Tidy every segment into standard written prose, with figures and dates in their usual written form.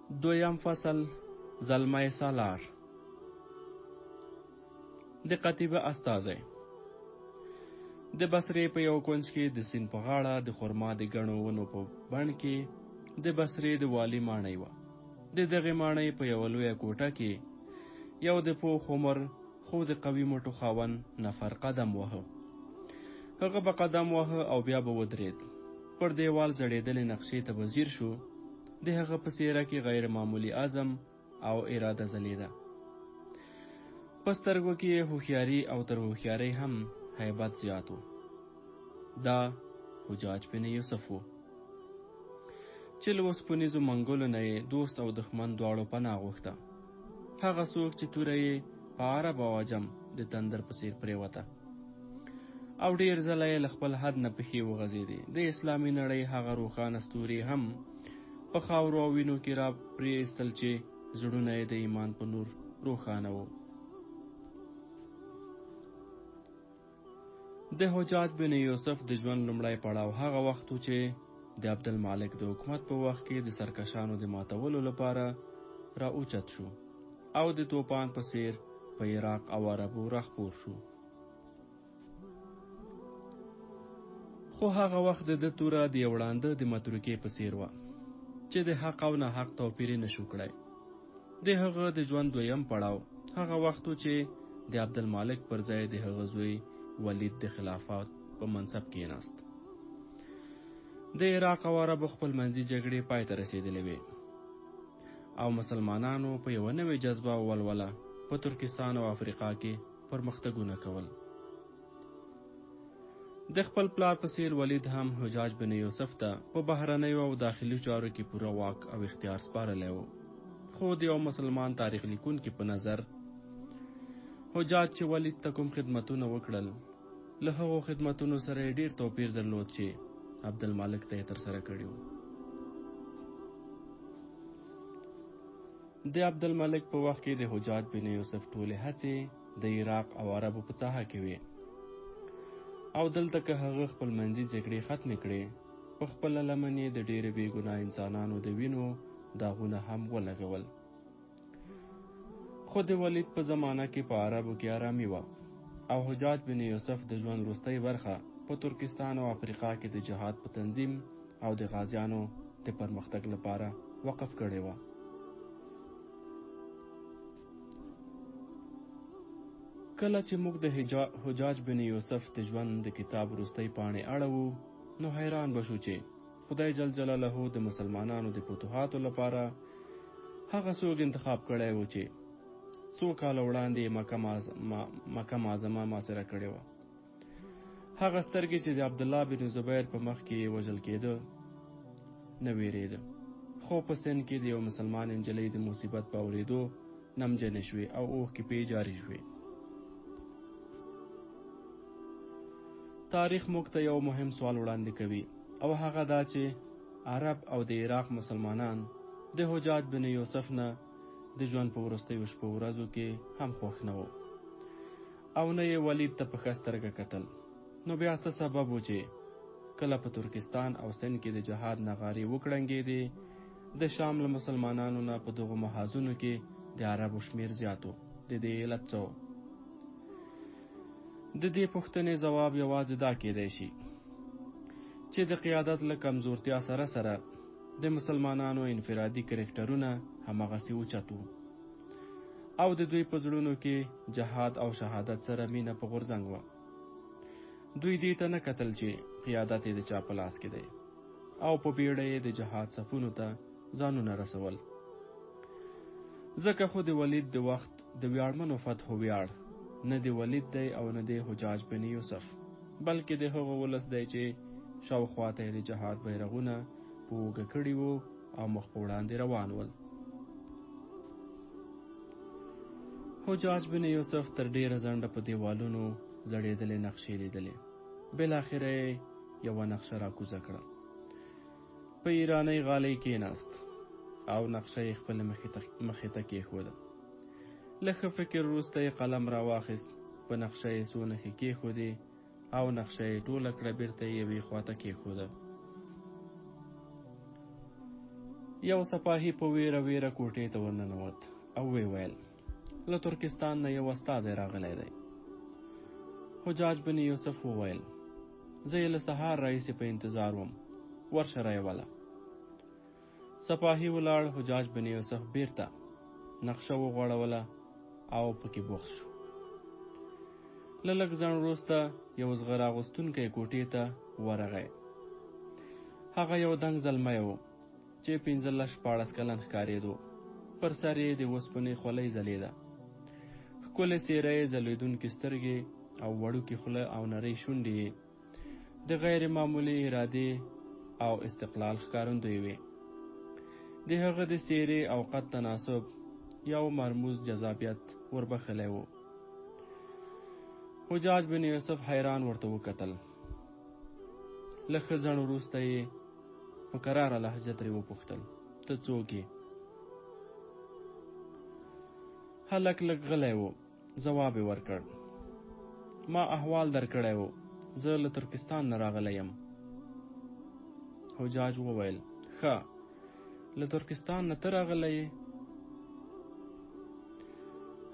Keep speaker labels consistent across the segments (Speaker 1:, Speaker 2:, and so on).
Speaker 1: دویم فصل زلمی سالار. د قطیبه استازی. د بصرې په یو کونج کې د سیند په غاړه د خرما د ګڼو ونو په بڼ کې د بصرې د والي ماڼۍ وه. د دغې ماڼۍ په یوه لویه کوټه کې یو د پوخ عمر خو د قوي مټو خاوند نفر قدم وهه. هغه به قدم وهه او بیا به ودرېد. پر دیوال زړېدلې نقشې ته به ځیر شو. د هغه په څېره کې غیر معمولي عزم او اراده ځلېده. په سترګو کې یې هوښیاري او تر هوښیارۍ هم هیبت زیات و. دا حجاج بن یوسف و چې له اوسپنیزو منګولو نه یې دوست او دښمن دواړو پناه غوښته. هغه څوک چې توره یې په عرب او عجم د تندر په څېر پرېوته او ډېر ځله یې له خپل حد نه پښې وغځېدې. د اسلامي نړۍ هغه روښانه ستوري هم په خاورو او وینو کې را پرېستل چې زړونه یې د ایمان په نور روښانه وو. د حجاج بن یوسف د ژوند لومړی پړاو هغه وخت و چې د عبدالمالک د حکومت په وخت کې د سرکشانو د ماتولو لپاره را اوچت شو او د توپان په څېر په عراق او عربو راخپور شو. خو هغه وخت د توره د یو ړانده د متروکې په څېر وه چې د حق او ناحق توپیر یې نشو کړی. د هغه د ژوند دویم پړاو هغه وخت و چې د عبدالمالک پر ځای د هغه زوی ولید د خلافت په منصب کېناست. د عراق او عربو خپل منځي جګړې پای ته رسېدلې وې او مسلمانانو په یوه نوې جذبه او ولوله په ترکستان او افریقا کې پرمختګونه کول. د خپل پلار په څېر ولید هم حجاج بن یوسف ته په بهرنیو او داخلي چارو کې پوره واک او اختیار سپارلی و. خو د یو مسلمان تاریخ لیکونکي په نظر حجاج چې ولید ته کوم خدمتونه وکړل له هغو خدمتونو سره یې ډېر توپیر درلود چې عبدالمالک ته یې ترسره کړي وو. د عبدالملک په وخت کې د حجاج بن یوسف ټولې هڅې د عراق او عربو په ساحه کې وې او دلته که هغه خپل منځي جګړې ختمې کړې په خپله لمن یې د ډېرې بې ګناه انسانانو د وینو داغونه هم ولګول. خو د ولید په زمانه کې په عربو کې آرامي وه او حجاج بن یوسف د ژوند وروستۍ برخه په ترکستان او افریقا کې د جهاد په تنظیم او د غازیانو د پرمختګ لپاره وقف کړې وه. کله چې موږ د حجاج بن یوسف د ژوند د کتاب وروستۍ پاڼې اړوو نو حیران بشو چې خدای جل جلاله د مسلمانانو د فتوحاتو لپاره هغه څوک انتخاب کړی و چې څو کاله وړاندې مکه معظمه محاصره کړې وه. هغه سترګې چې د عبدالله بن زبیر په مخ کې وژل کېده نه وېرېده خو په سن کې د یو مسلمان نجلۍ د مصیبت په اورېدو نمجنې شوې او اوښکې پرې جاري شوې. تاریخ موږ ته یو مهم سوال وړاندې کوي او هغه دا چې عرب او د عراق مسلمانان د حجاج بن یوسف نه د ژوند په وروستیو شپو ورځو کې هم خوښ نه وو او نه یې ولید ته په ښه سترګه کتل. نو بیا څه سبب و چې کله په ترکستان او سند کې د جهاد نغارې وکړنګېدې د شام له مسلمانانو نه په دغو محاذونو کې د عربو شمېر زیات و؟ د دې علت څه و؟ د دې پوښتنې ځواب یوازې دا کېدی شي چې د قیادت له کمزورتیا سره سره د مسلمانانو انفرادي کرکټرونه هماغسې اوچت وو او د دوی په زړونو کې جهاد او شهادت سره مینه په غورځنګ وه. دوی دې ته نه کتل چې قیادت یې د چا په لاس کې دی او په بیړه یې د جهاد صفونو ته ځانونه رسول. ځکه خو د ولید د وخت د ویاړمنو فتحو ویاړ نه د ولید دی او نه د حجاج بن یوسف بلکې د هغو ولس دی چې شاوخوا ته یې د جهاد بیرغونه په اوږه کړي وو او مخ په وړاندې روان ول. حجاج بن یوسف تر ډېره ځنډه په دیوالونو زړېدلې نقشې لیدلې. بالاخره یې یوه نقشه راکوزه کړه. په ایرانۍ غالۍ کېناست او نقشه یې خپل مخې ته کېښوده. له ښه فکر وروسته یې قلم راواخیست، په نقشه یې څو نښې کېښودې او نقشه یې ټوله کړه بېرته یې یوې خواته کېښوده. یو سپاهي په ویره کوټې ته ورننوت او ویل له ترکستان نه یو استازی راغلی دی. حجاج بن یوسف وویل زه یې له سهار راهیسې په انتظار وم، ورشه رایوله. سپاهي ولاړ. حجاج بن یوسف بیرته نقشه وغوړوله او پکې بوخت شو. له لږ ځنډ وروسته یو زغر اغوستونکی کوټې ته ورغی. هغه یو دنګ زلمی و چې 15-14 کلن ښکارېدو. پر سر یې د اوسپنې خولۍ ځلېده. ښکلې څېره یې، ځلېدونکې سترګې او وړوکې خوله او نرۍ شونډې یې د غیر معمولي ارادې او استقلال ښکارندوی وې. د هغه د څېرې او قد تناسب یو مرموز جذابیت وربخلی و. حجاج بن یوسف حیران ورته وکتل. له ښه ځنډ وروسته یې په کراره لهجه ترې وپوښتل ته څوک یې؟ هلک لږ غلی و. ځواب یې ورکړ ما احوال درکړی و، زه له ترکستان نه راغلی یم. حجاج وویل ښه، له ترکستان نه ته راغلی یې؟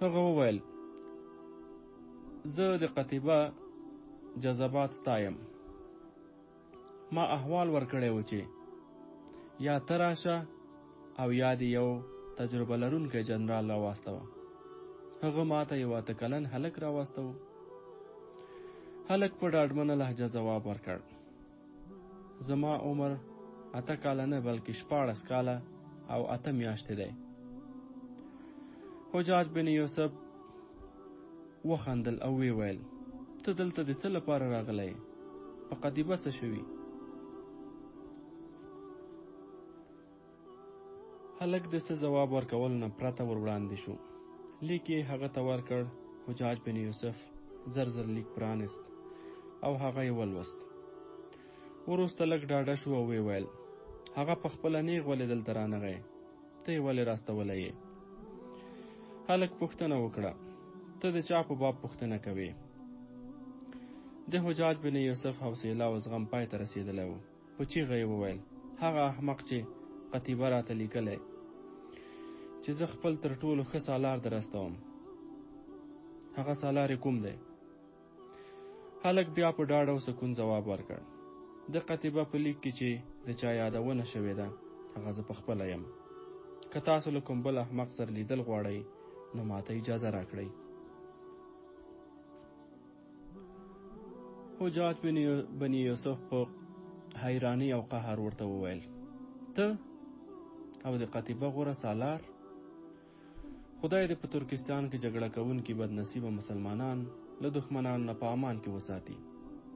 Speaker 1: هغه وویل زه د قتیبه جذبات ستایم. ما احوال ورکړی و چې یا ته راشه او یا دې یو تجربه لرونکی جنرال راواستوه. هغه ماته یو 8 کلن هلک راواستو. هلک په ډاډمنه لهجه ځواب ورکړ زما عمر 8 کاله نه بلکې 14 کاله او 8 میاشتې دی. حجاج بن یوسف وخندل او ویل ته دلته د څه لپاره راغلی؟ په قتیبه څه شوي؟ هلک د څه ځواب ورکولو نه پرته ور وړاندې شو. لیک یې هغه ته ورکړ. حجاج بن یوسف زر لیک پرانست او هغه یې ولوست. وروسته لږ ډاډه شو او ویل هغه په خپله نیغ ولې دلته رانغی؟ ته یې ولې راستولی یې؟ هلک پوښتنه وکړه ته د چا په باب پوښتنه کوې؟ د حجاج بن یوسف حوصله او زغم پای ته رسېدلی و. په چیغه یې وویل هغه احمق چې قتیبه راته لیکلی چې زه خپل تر ټولو ښه سالار در استوم. هغه سالار یې کوم دی؟ هلک بیا په ډاډ او سکون ځواب ورکړ د قتیبه په لیک کې چې د چا یادونه شوې ده هغه زه پخپله یم. که تاسو له کوم بل احمق سره لیدل غواړئ نو ماته اجازه راکړئ. حجاج بن یوسف په حیرانی او قهر ورته وویل ته او د قتیبه غوره سالار؟ خدای دې په ترکستان کې جګړه کوونکي بدنصیبه مسلمانان له دښمنانو نه په امان کې وساتي.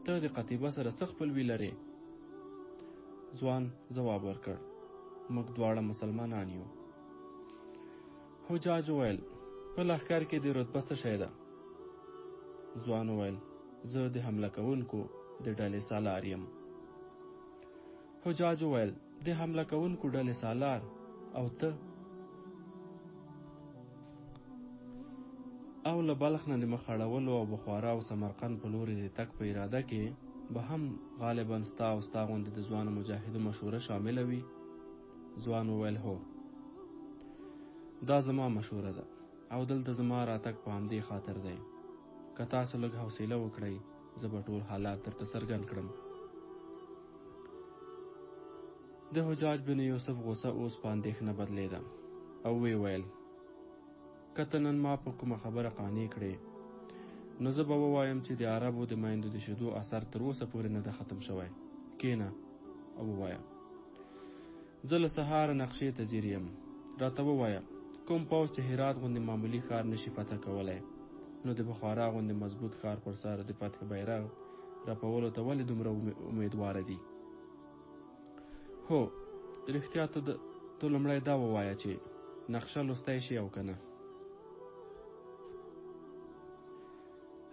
Speaker 1: ته د قتیبه سره څه خپلوي لرې؟ ځوان ځواب ورکړ موږ دواړه مسلمانان یو. حجاج وویل په لښکر کې د رتبه څه شی ده؟ ځوان وویل زه د حمله کوونکو د ډلې سالار یم. حجاج وویل د حمله کوونکو ډلې سالار او ته؟ او له بلخ نه د مخ اړولو او بخارا او سمرقند په لوري د تګ په اراده کې به هم غالبا ستا او ستا غوندې د ځوانو مجاهدو مشوره شامله وي؟ ځوان وویل هو، دا زما مشوره ده او دلته زما راتګ په همدې خاطر دی. که تاسو لږ حوصله وکړئ زه به ټول حالات درته څرګند کړم. د حجاج بن یوسف غوسه اوس په اندېښنه بدلېده او ویل که ته نن ما په کومه خبره قانع کړې نو زه به ووایم چې د عربو د میندو د شیدو اثر تر اوسه پورې نه ده ختم شوی. کښېنه او ووایه زه له سهاره نقشې ته ځیر یم. راته ووایه کوم پوځ چې هرات غوندې معمولي ښار نشي فتح کولی نو د بخارا غوندې مضبوط ښار پر سر د فتح بیرغ رپولو ته ولې دومره امیدواره دي؟ هو، رښتیا ته لومړی دا ووایه چې نقشه لوستی شي او که نه.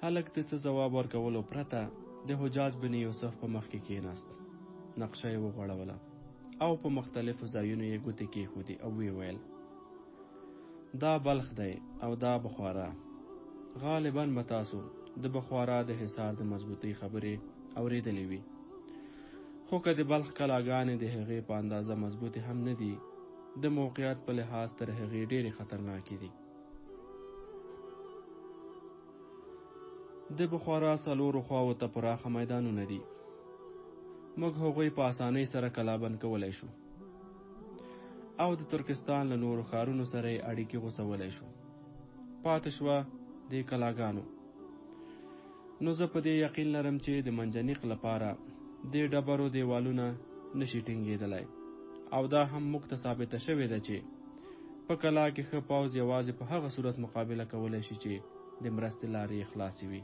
Speaker 1: هلک د څه ځواب ورکولو پرته د حجاج بن یوسف په مخ کې کېناست. نقشه یې وغوړوله او په مختلفو ځایونو یې ګوتې کېښودې او ویل دا بلخ دی او دا بخارا. غالبا به تاسو د بخارا د حصار د مضبوطۍ خبرې اورېدلې وي، خو که د بلخ کلاګانې د هغې په اندازه مضبوطې هم نه دي د موقعیت په لحاظ تر هغې ډېرې خطرناکې دي. د بخارا څلورو خواو ته پراخه میدانونه دي. موږ هغوی په اسانۍ سره کلابند کولی شو او د ترکستان له نورو ښارونو سره یې اړیکې غوڅولی شو. پاتې شوه د کلاګانو. نو زه په دې یقین لرم چې د منجنیق لپاره د ډبرو دیوالونه نشي ټینګېدلی، او دا هم موږ ته ثابته شوې ده چې په کلا کې ښه پوځ یوازې په هغه صورت مقابله کولی شي چې د مرستې لارې یې خلاصې وي.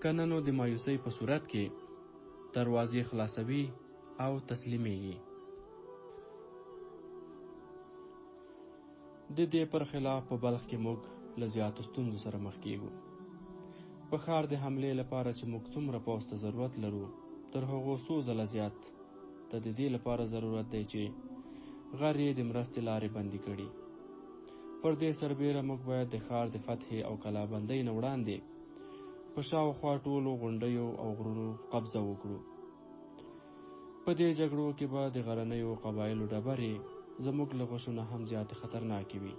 Speaker 1: که نه نو د مایوسۍ په صورت کې دروازې خلاصوي او تسلیمیږي. د دې پر خلاف په بلخ کې موږ له زیاتو ستونزو سره مخ کیږو. په ښار د حملې لپاره چې موږ څومره پوځ ته ضرورت لرو، تر هغو څو ځله زیات ته د دې لپاره ضرورت دی چې غر یې د مرستې لارې بندي کړي. پر دې سربیره موږ باید د ښار د فتحې او کلابندۍ نه وړاندې په شاوخوا ټولو غونډیو او غرونو قبضه وکړو. په دې جګړو کې به د غرنیو قبایلو ډبرې زموږ له غشو نه هم زیاتې خطرناکې وي.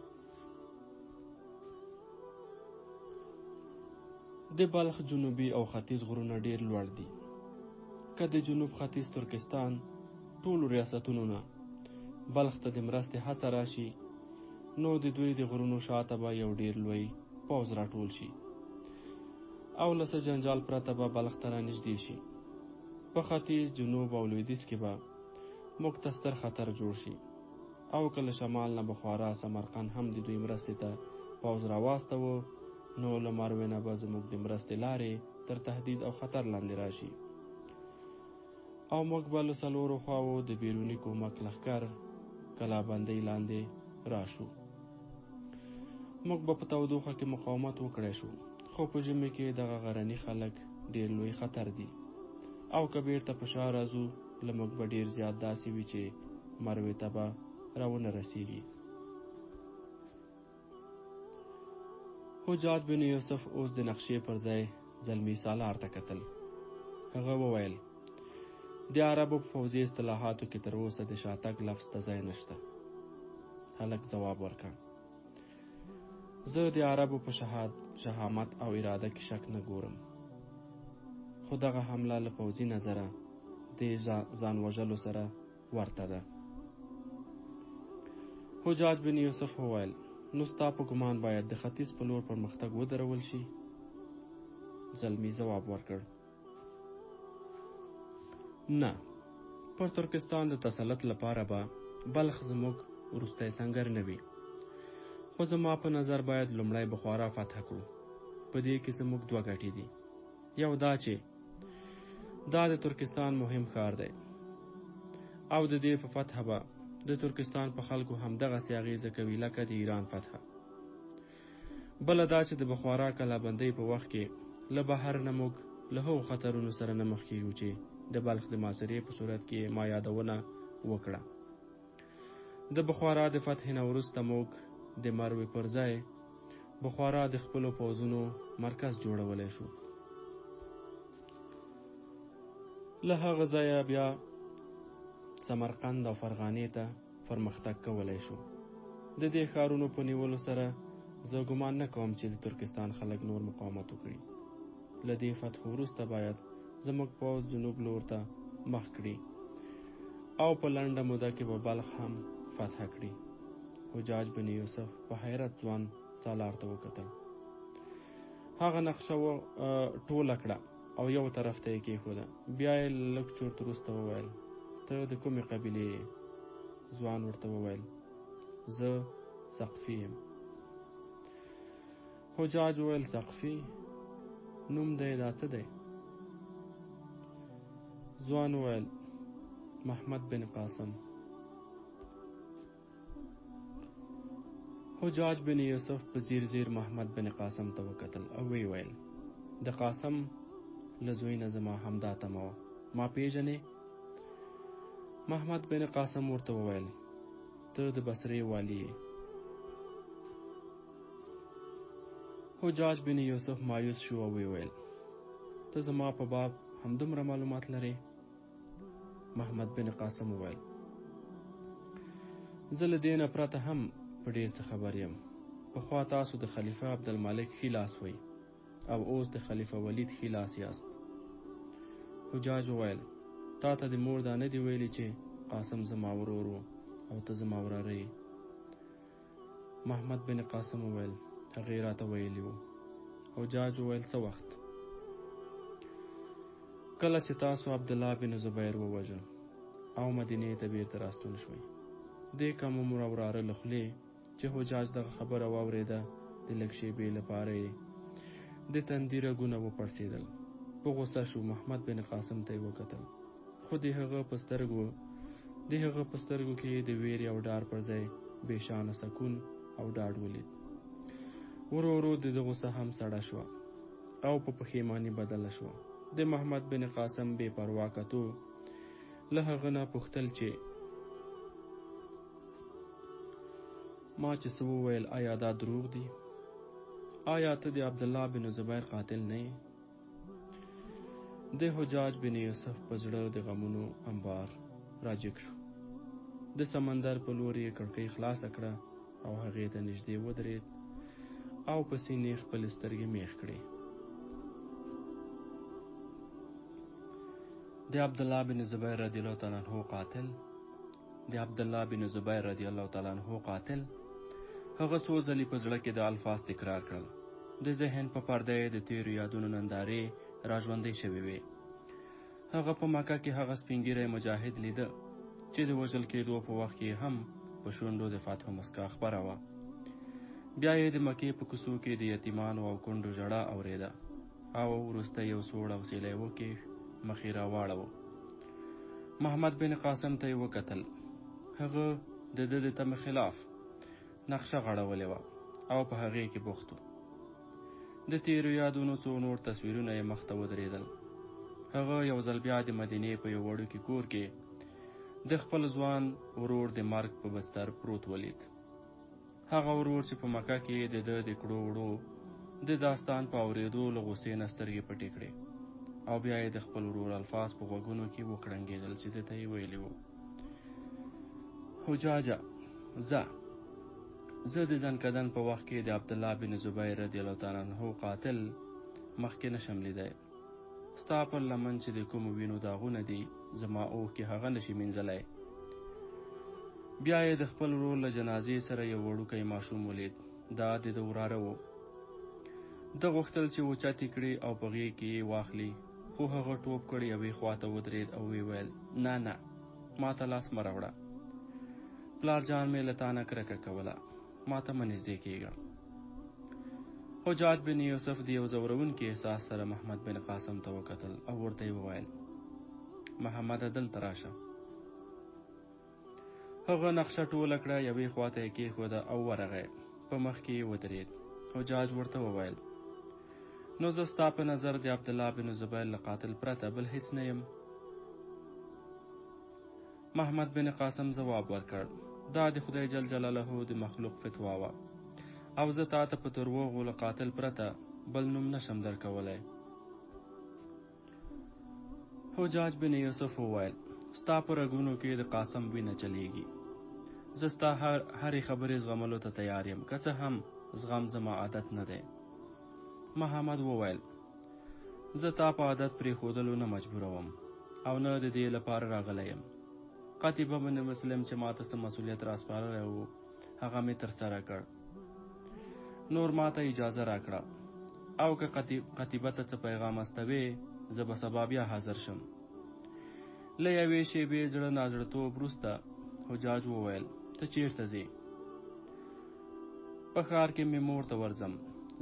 Speaker 1: د بلخ جنوبي او ختیځ غرونه ډیر لوړ دي. که د جنوب ختیځ ترکستان ټولو ریاستونو نه بلخ ته د مرستې هڅه راشي، نو د دوی د غرونو شاته به یو ډیر لوی پوځ راټول شي او له څه جنجال پرته به بلخ ته رانږدې شي. په ختیځ، جنوب او لویدیځ کې به موږ ته ستر خطر جوړ شي، او که له شمال نه بخارا سمرقند هم د دوی مرستې ته پوځ راواستوه، نو له مروې نه به زموږ د مرستې لارې تر تهدید او خطر لاندې راشي، او موږ به له څلورو خواوو د بیروني کومک لښکر کلابندۍ لاندې راشو. موږ به په تودوخه کې مقاومت وکړی شو، خو په ژمي کې دغه غرني خلک ډیر لوی خطر دي، او که بیرته په شا راځو له موږ به ډیر زیات داسې وي چې مروې ته به راونه رسیږي. حجاج بن یوسف اوس د نقشې پر ځای زلمی سالار ته کتل. هغه وویل د عربو په پوځي اصطلاحاتو کې تر اوسه د شاتګ لفظ ته ځای نشته. هلک ځواب ورکړ زه د عربو په شهامت او اراده کې شک نه ګورم، خو دغه حمله له پوځي نظره د ځان وژلو سره ورته ده. حجاج بن یوسف وویل نو ستا په ګمان باید د ختیځ په لور پرمختګ ودرول شي؟ زلمی ځواب ورکړ نه، پر ترکستان د تسلط لپاره به بلخ زموږ وروستی سنګر نه وي، خو زما په نظر باید لومړی بخارا فتح کړو. په دې کې زموږ دوه ګټې دي. یو دا چې دا د ترکستان مهم ښار دی، او د دې په فتح به د ترکستان په خلکو همدغسې اغېزه کوي لکه د ایران فتح. بله دا چې د بخارا کلابندۍ په وخت کې له بهر نه موږ له هغو خطرونو سره نه مخ کېږو چې د بلخ د محاصرې په صورت کې ما یادونه وکړه. د بخارا د فتح نه وروسته موږ د مروې پر ځای بخارا د خپلو پوځونو مرکز جوړولی شو. له هغه ځایه بیا سمرقند او فرغانې ته پرمختګ کولی شو. د دې ښارونو په نیولو سره زه ګمان نه کوم چې د ترکستان خلک نور مقاومت وکړي. له دې فتح وروسته باید زموږ پوځ جنوب لور ته مخ کړي او په لنډه موده کې به بلخ هم فتح کړي. حجاج بن یوسف په حیرت ځوان سالار ته وکتل. هغه نقشه ټوله کړه او یو طرف ته یې کېښوده. بیا یې لږ چورت وروسته وویل ته د کومې قبیلې یې؟ ځوان ورته وویل زه سقفي یم. حجاج وویل سقفي نوم دی دا څه دی؟ ځوان وویل محمد بن قاسم. حجاج بن یوسف په ځیر ځیر محمد بن قاسم ته وکتل او وی ویل د قاسم له زوی نه زما همدا تمه وه، ما پیژنې؟ محمد بن قاسم ورته وویل ته د بصرې والی یې. حجاج بن یوسف مایوس شو او وی ویل ته زما په باب همدومره معلومات لرې؟ محمد بن قاسم وویل زه له دې نه پرته هم په ډېر څه خبر یم. پخوا تاسو د خلیفه عبدالملک ښي لاس وئ او اوس د خلیفه ولید ښي لاس یاست. حجاج وویل تا ته د مور دا نه دي ویلي چې قاسم زما ورور و او ته زما وراره یې؟ محمد بن قاسم وویل هغې راته ویلي وو. حجاج وویل څه وخت؟ کله چې تاسو عبدالله بن زبیر ووژه او مدینې ته بیرته راستون شوئ. دې کم عمره وراره له خولې چې حجاج دغه خبره واورېده د لږ شېبې لپاره یې د تندي رګونه وپړسېدل. په غوسه شو. محمد بن قاسم ته یې وکتل، خو د هغه په سترګو کې د ویرې او ډار پر ځای بېشانه سکون او ډاډ ولید. ورو ورو د ده غوسه هم سړه شوه او په پښیماني بدله شوه. د محمد بن قاسم بې پروا کتو له هغه نه پوښتل چې ما چې څه وویل آیا دا دروغ دي؟ آیا ته د عبدالله بن زبیر قاتل نه یې؟ د حجاج بن یوسف په زړه د غمونو انبار راجګ شو. د سمندر په لور یې کړکۍ خلاصه کړه او هغې ته نږدې ودرېد او په سینې خپلې سترګې میخ کړې. د عبدالله بن زبیر رضی الله تعالی عنہ قاتل هغه څو ځلې په زړه کې د الفاظ تکرار کړل. د ذهن په پرده یې د تیرو یادونو نندارې راژوندۍ شوې وې. هغه په مکه کې هغه سپینږیری مجاهد لیده چې د وژل کېدو په وخت کې هم په شونډو د فتح مسکا خپره وه. بیا یې د مکې په کوڅو کې د یتیمانو او کونډو ژړا اورېده او وروسته یو سوړ حوصله یې وکېښ، مخ یې راواړاوه. محمد بن قاسم ته یې وکتل. هغه د ده د تمې خلاف نقشه غړولې وه او په هغې کې بوخت و. د تیرو یادونو څو نور تصویرونه یې مخ ته ودرېدل. هغه یو ځل بیا د مدینې په یو وړوکي کور کې د خپل ځوان ورور د مرګ په بستر پروت ولید. هغه ورور چې په مکه کې د ده د کړو وړو د داستان په اورېدو له غوسې نه سترګې پټې کړې او بیا یې د خپل ورور الفاظ په غوږونو کې وکړنګېدل چې ده ته یې ویلي وو حجاجه زه د زنکدن په وخت کې د عبدالله بن زبیر رضی الله تعالی عنہ قاتل مخکې نشم لیدی. ستا پر لمن چې د کومو وینو داغونه دي زما اوښکې هغه نشي مینځلی. بیا یې د خپل ورور له جنازې سره یو وړوکی ماشوم ولید. دا د ده وراره و. ده غوښتل چې اوچت یې کړي او په غېږ کې یې واخلي، خو هغه ټوپ کړ، یوې خواته ودرېد او ویې ویل نه ما ته لاس مه راوړه. پلار جان مې له تا نه کرکه کوله، ما ته مه نږدې کېږه. حجاج بن یوسف د یو ځورونکي احساس سره محمد بن قاسم ته وکتل او ورته یې وویل محمده دلته راشه. هغه نقشه ټوله کړه، یوې خواته یې کېښوده او ورغی. په مخ کې یې ودرېد. حجاج ورته وویل نو زه ستا په نظر د عبدالله بن زبیر له قاتل پرته بل هیڅ نه یم؟ محمد بن قاسم ځواب ورکړ دا د خدای جل جلاله د مخلوق فتوا وه او زه تا ته په دروغو له قاتل پرته بل نوم نشم درکولی. حجاج بن یوسف وویل ستا په رګونو کې د قاسم وینه چلیږي. زه ستا هرې خبرې زغملو ته تیار یم، که څه هم زغم زما عادت نه دی. محمد وویل زه تا په عادت پرېښودلو نه مجبوروم او نه د دې لپاره راغلی یم. قتیبه بن مسلم چې ما ته څه مسؤلیت راسپارلی و هغه مې ترسره کړ. نور ما ته اجازه راکړه او که قتیبه ته څه پیغام استوې زه به سبا بیا حاضر شم. له یوې شېبې زړه نازړهتوب وروسته حجاج وویل ته چیرته ځې؟ په ښار کې مې مور ته ورځم،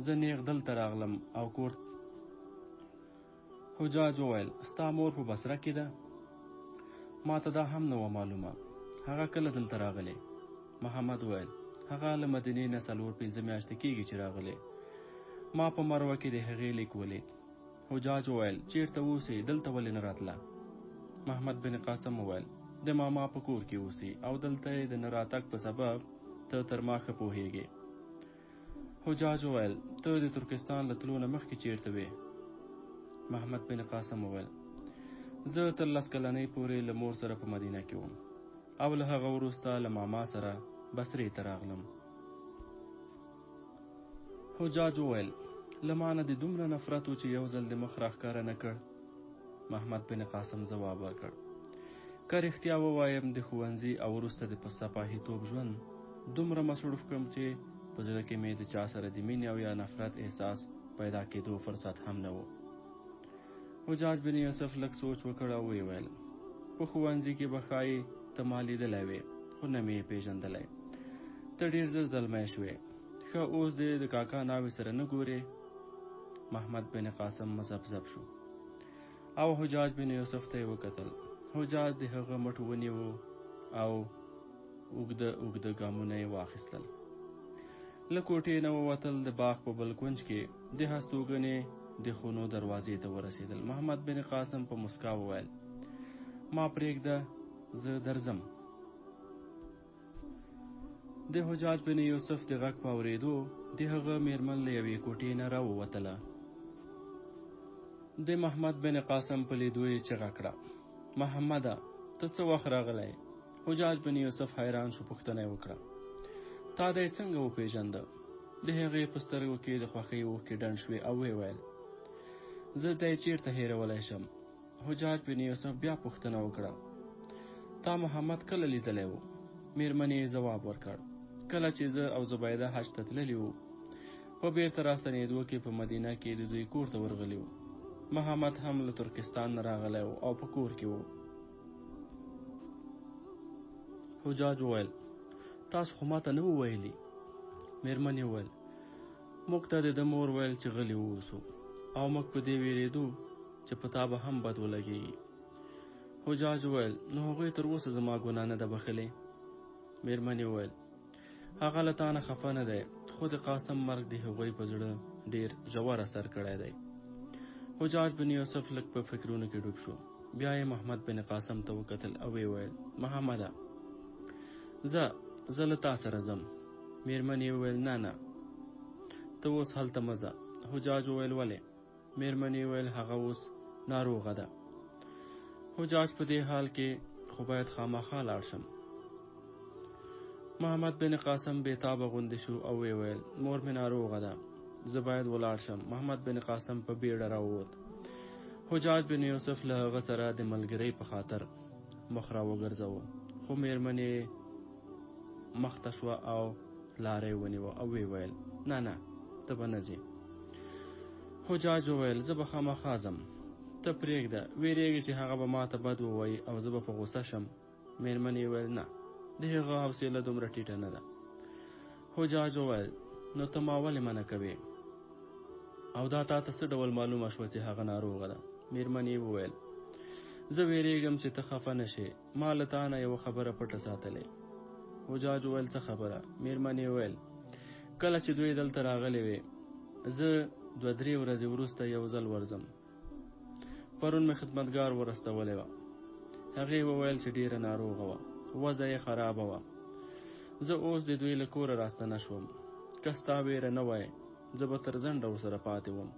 Speaker 1: زه نیغ دلته راغلم او کور. حجاج وویل ستا مور په بصره کې ده؟ ما ته دا هم نه وه معلومه. هغه کله دلته راغلی؟ محمد وویل هغه له مدینې نه 4-5 میاشتې کېږي چې راغلی. ما په مروه کې د هغې لیک ولید. حجاج وویل چیرته اوسې، دلته ولې نه راتله؟ محمد بن قاسم وویل د ماما په کور کې اوسې او دلته یې د نه راتګ په سبب ته تر ما ښه پوهېږې. حجاج وویل ته د ترکستان له تلو نه مخکې چیرته وې؟ محمد بن قاسم وویل زه تر 10 کلنۍ پورې له مور سره په مدینه کې وم او له هغه وروسته له ماما سره بصرې ته راغلم. حجاج وویل له ما نه دې دومره نفرت و چې یو ځل د مخ راښکاره نه کړ؟ محمد بن قاسم ځواب ورکړ که رښتیا ووایم د ښوونځي او وروسته د سپاهیتوب ژوند دومره مصروف کړم چې په زړه کې مې د چا سره د مینې او یا نفرت احساس پیدا کېدو فرصت هم نه و. حجاج بن یوسف لږ سوچ وکړ او ویې ویل په ښوونځي کې به ښایي ته ما لیدلی وې خو نه مې یې پېژندلی. ته ډېر زر زلمی شوې. ښه اوس دې د کاکا ناوې سره نه ګورې؟ محمد بن قاسم مزبزب شو او حجاج بن یوسف ته یې وکتل. حجاج د هغه مټ ونیو او اوږده اوږده ګامونه یې واخیستل. له کوټې نه ووتل. د باغ په بل کونج کې د هستوګنې د خونو دروازې ته ورسېدل. محمد بن قاسم په مسکا وویل ما پرېږده زه درځم. د حجاج بن یوسف د غږ په اورېدو د هغه میرمن له یوې کوټې نه راووتله. د محمد بن قاسم په لیدو یې چغه کړه محمده ته څه وخت راغلی؟ حجاج بن یوسف حیران شو. پوښتنه یې وکړه تا دی څنګه وپېژنده؟ د هغې په سترګو کې د خوښۍ اوښکې ډنډ شوې او ویې ویل زه دی چېرته هېرولی شم؟ حجاج بن یوسف بیا پوښتنه وکړه تا محمد کله لیدلی و؟ میرمنې یې ځواب ورکړ کله چې زه او زبیده حج ته تللي وو. په بیرته راستنېدو کې په مدینه کې د دوی کور ته ورغلي وو. محمد هم له ترکستان نه راغلی و او په کور کې و. حجاج وویل تاسو خو ماته نه وو ویلي؟ میرمنې وویل موږ ته د ده مور ویل چې غلي واوسو او موږ په دې ویرېدو چې په تا به هم بد ولګېږي. حجاج وویل نو هغوی تر اوسه زما ګناه نه ده بخښلې؟ میرمنې وویل هغه له تا نه خفه نه دی خو د قاسم مرګ د هغوی په زړه ډېر ژور اثر کړی دی. حجاج بن یوسف لږ په فکرونو کې ډوب شو. بیا یې محمد بن قاسم ته وکتل او ویې ویل محمده زه له تا سره ځم. میرمنې وویل نه ته اوس هلته مه ځه. حجاج وویل ولې؟ میرمنې وویل هغه اوس ناروغه ده. حجاج په دې حال کې خو باید خامخا لاړ شم. محمد بن قاسم بېتابه غوندې شو او ویې ویل مور مې ناروغه ده زه باید ولاړ شم. محمد بن قاسم په بیړه راووت. حجاج بن یوسف له هغه سره د ملګرۍ په خاطر مخ را وګرځاوه خو میرمنې مخته شوه او لاره یې ونیوه او ویې ویل نه ته به نه ځې. حجاج وویل زه به خامخا ځم ته پرېږده ویرېږي چې هغه به ماته بد ووایي او زه به په غوسه شم. میرمنې ویل نه د هغه حوصله دومره ټیټه نه ده. حجاج وویل نو ته ما ولې منع کوې او دا تا ته څه ډول معلومه شوه چې هغه ناروغه ده؟ میرمنې وویل زه ویرېږم چې ته خفه نه شې. ما له تا نه یوه خبره پټه ساتلې. حجاج وویل څه خبره؟ میرمنې وویل کله چې دوی دلته راغلي وې زه 2-3 ورځې وروسته یو ځل ورځم. پرون مې خدمتګار ورستولې وه. هغې وویل چې ډېره ناروغه وه وضع یې خرابه وه. زه اوس د دوی له کوره راستنه شوم. که ستا ویره نه وای زه به تر ځنډه ورسره پاتې وم.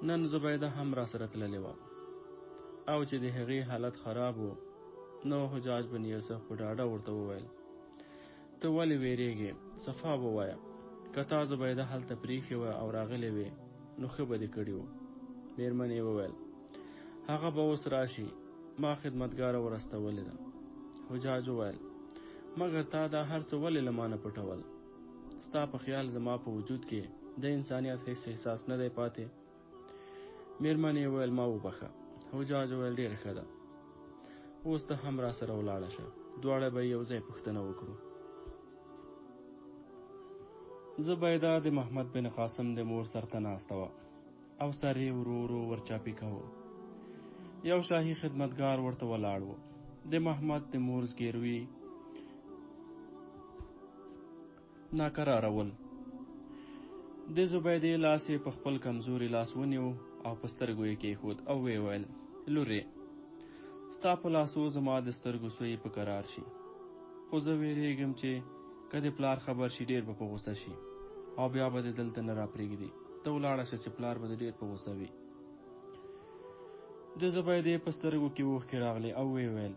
Speaker 1: نن زبیده هم را سره تللې وه او چې د هغې حالت خراب و. نو حجاج بن یوسف په ډاډه ورته وویل ته ولې ویرېږې؟ صفا ووایه که تا زبیده هلته پرېښې وه او راغلې وې نو ښه به دې کړي وو. میرمنې وویل هغه به اوس راشي ما خدمتګاره ورستولې ده. حجاج وویل مګر تا دا هر څه ولې له ما نه پټول؟ ستا په خیال زما په وجود کې د انسانیت هیڅ احساس نه دی پاتې؟ میرمنې وویل ما وبخښه. حجاج وویل ډېره ښه ده اوس ته هم را سره ولاړه شه دواړه به یو ځای پوښتنه وکړو. زبیده د محمد بن قاسم د مور سر ته ناسته وه او سر یې ورو ورو ورچاپي کوه. یو شاهي خدمتګار ورته ولاړ و. د محمد د مور زګیروي ناکراره ول. د زبیدې لاس یې په خپل کمزوري لاس ونیو او په سترګو یې کېښود او ویې ویل لورې ستا په لاسو زما د سترګو سوی په قرار شي خو زه ویرېږم چې که د پلار خبر شي ډېر به په غوسه شي او بیا به دې دلته نه راپرېږدي. ته ولاړه شه چې پلار به دې ډېر په غوسه وي. د زبیدې په سترګو کې اوښکې راغلې او ویې ویل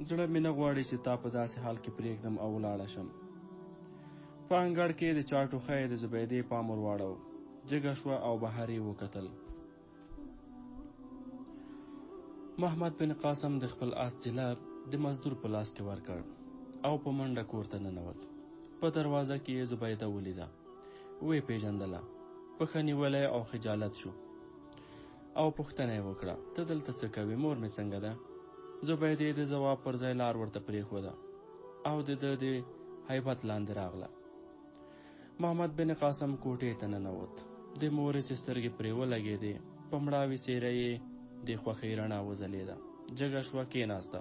Speaker 1: زړه مې نه غواړي چې تا په داسې حال کې پرېږدم او ولاړه شم. په انګړ کې د چا ټوخی د زبیدې پام ور واړو. جګه شوه او بهر یې وکتل. محمد بن قاسم د خپل آس جله د مزدور په لاس کې ورکړ او په منډه کور ته ننوت. په دروازه کې یې زبیده ولیده. ویې پیژندله. پښه نیولی او خجالت شو او پوښتنه یې وکړه: ته دلته څه کوې؟ مور مې څنګه ده؟ زبیدې د ځواب پر ځای لار ورته پرېښوده او د ده د هیبت لاندې راغله. محمد بن قاسم کوټې ته ننوت. د مورې چې سترګې پرې ولګېدې، په مړاوي څېره یې د خوښۍ رڼا وځلېده. جګه شوه، کېناسته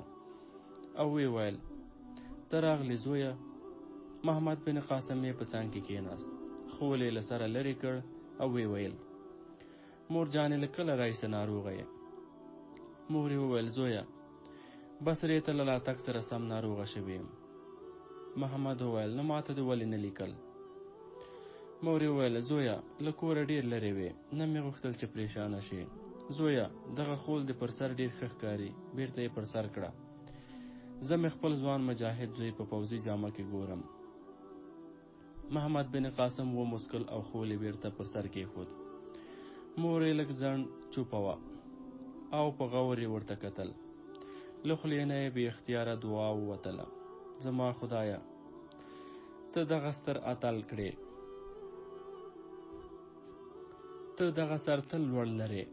Speaker 1: او ویې ویل: ته راغلې زویه؟ محمد بن قاسم یې په څنګ کې کېناست، خول یې له سره لرې کړ او ویې ویل: مور جانې، له کله راهیسې ناروغه یې؟ مور یې وویل: زویه، بصرې ته له راتګ سره سم ناروغه شوې یم. محمد وویل: نو ماته دې ولې نه لیکل؟ مور یې وویل: زویه، له کوره ډېر لرې وې، نه مې غوښتل چې پریشانه شي. زویه، دغه خول دې پر سر ډېر ښه ښکاري، بیرته یې پر سر کړه. زه مې خپل ځوان مجاهد زوی په پوځي جامه کې ګورم. محمد بن قاسم وموسکل او خول یې بیرته پر سر کېښود. مور یې لږ ځنډ چوپه وه او په غور یې ورته کتل. له خولې نه یې بې اختیاره دعا ووتله: زما خدایه، ته دغه ستر اتل کړې، ته دغه سر تل لوړ لرې.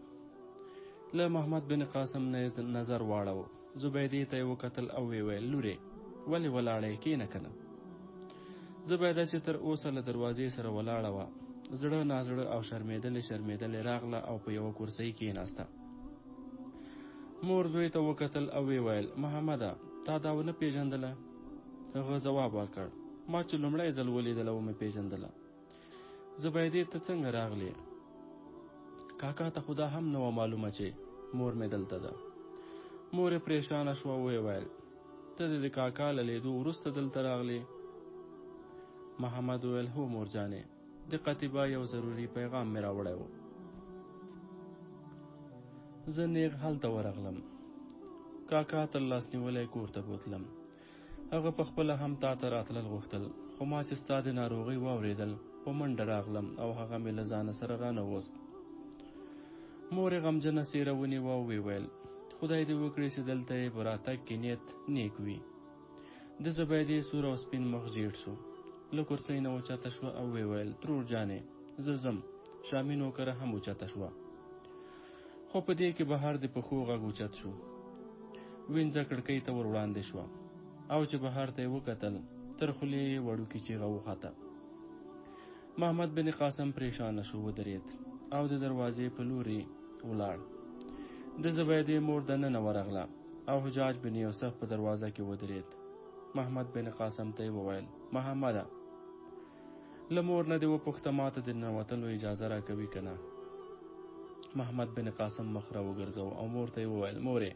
Speaker 1: له محمد بن قاسم نه نظر واړو. زبیدې ته یې وکتل او ویې ویل: لورې، ولې ولاړې؟ کېنه کنه. زبیده چې تر اوسه له دروازې سره ولاړه وه، زړه نازړه او شرمېدلې راغله او په یوه کرسۍ کېناسته. مور زوی ته وکتل او ویې ویل: محمده، تا دا ونه پیژندله؟ هغه ځواب ورکړ: ما چې لومړی ځل ولیدله ومې پیژندله. زبیدې ته څنګه راغلې؟ کاکا ته خو دا هم نه وه معلومه چې مور مې دلته ده. مور یې پریشانه شوه او ویې ویل: ته د کاکا له لیدو وروسته دلته راغلې؟ محمد وویل: هو مور جانې، د قتیبه یو ضروري پیغام مې راوړی و. زه نیغ هلته ورغلم. کاکا تر لاس نیولی کور ته بوتلم. هغه په خپله هم تا ته راتلل غوښتل، خو ما چې ستا د ناروغۍ واورېدل، په منډه راغلم او هغه مې له ځانه سره رانوست. مور یې غمجنه څېره ونیوه او ویې ویل: خدای دې وکړي چې دلته یې په راتګ کې نیت نیک وي. د زبیدې سور او سپین مخ جیټ شو. له کرسۍ نه اوچته شوه او ویې ویل: ترور جانې، زه ځم. شامي نوکره هم اوچته شوه، خو په دې کې بهر د پښو غږ اوچت شو. وینځه کړکۍ ته ور وړاندې شوه او چې بهر ته یې وکتل، تر خولې یې وړوکې چیغه وخته. محمد بن قاسم پریشانه شو، ودرېد او د دروازې په لوري ولاړ. د زبیدې مور دننه ورغله او حجاج بن یوسف په دروازه کې ودرېد. محمد بن قاسم ته یې وویل: محمده، له مور نه دې وپوښته ماته د ننوتلو اجازه راکوي که نه؟ محمد بن قاسم مخ را وګرځاوه او مور ته یې وویل: مورې،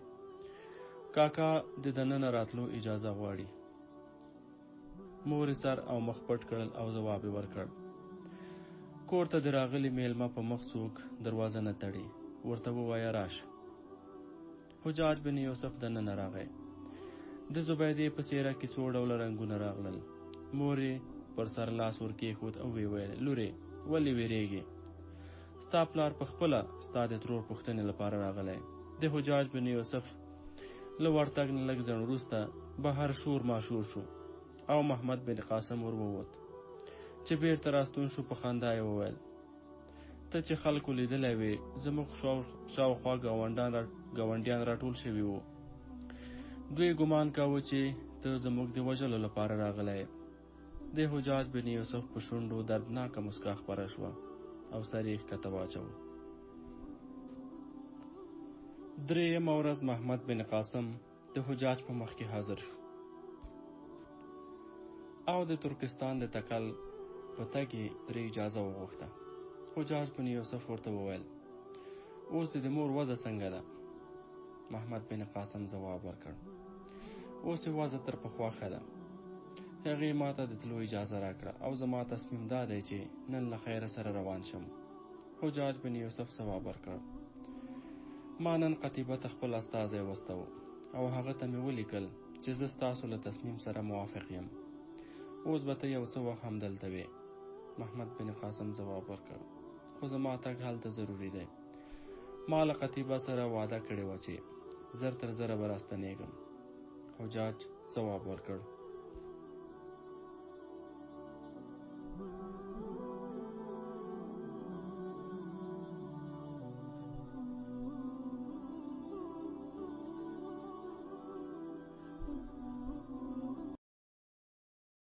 Speaker 1: کاکا د دننه راتلو اجازه غواړي. مور یې سر او مخ پټ کړل او ځواب یې ورکړ: کور ته د راغلي میلمه په مخ څوک دروازه نه تړي، ورته ووایه راشه. حجاج بن یوسف دننه راغی. د زبیدې په څېره کې څو ډوله رنګونه راغلل. مور یې پر سر لاس ور کېښود او ویې ویل: لورې، ولې وېرېږې؟ ستا پلار په خپله ستا د ترور پوښتنې لپاره راغلی. د حجاج بن یوسف له ورتګ نه لږ ځنډ وروسته بهر شور ماشور شو او محمد بن قاسم ور ووت. چې بیرته راستون شو، په خندا یې وویل: ته چې خلکو لیدلی وې، زموږ شاوخوا ګاونډیان راټول شوي وو. دوی ګمان کاوه چې ته زموږ د وژلو لپاره راغلی یې. د حجاج بن یوسف په شونډو دردناکه مسکا خپره شوه او سر یې ښکته واچوه. درېیمه ورځ محمد بن قاسم د حجاج په مخ کې حاضر شو او د ترکستان د تکل په تګ یې ترې اجازه وغوښته. حجاج بن یوسف ورته وویل: اوس د مور وضع څنګه ده؟ محمد بن قاسم ځواب ورکړ: اوس یې وضع تر پخوا ښه ده. هغې ما ته د تلو اجازه راکړه او زما تصمیم دا دی چې نن له خیره سره روان شم. حجاج بن یوسف ځواب ورکړ: ما نن قتیبه ته خپل استازی واستاوه او هغه ته مې ولیکل چې زه ستاسو له تصمیم سره موافق یم. اوس به ته یو څه وخت همدلته وې. محمد بن قاسم ځواب ورکړ: خو زما تګ هلته ضروري دی. ما له قتیبه سره وعده کړې وه چې زر تر زره به راستنېږم. حجاج ځواب ورکړ: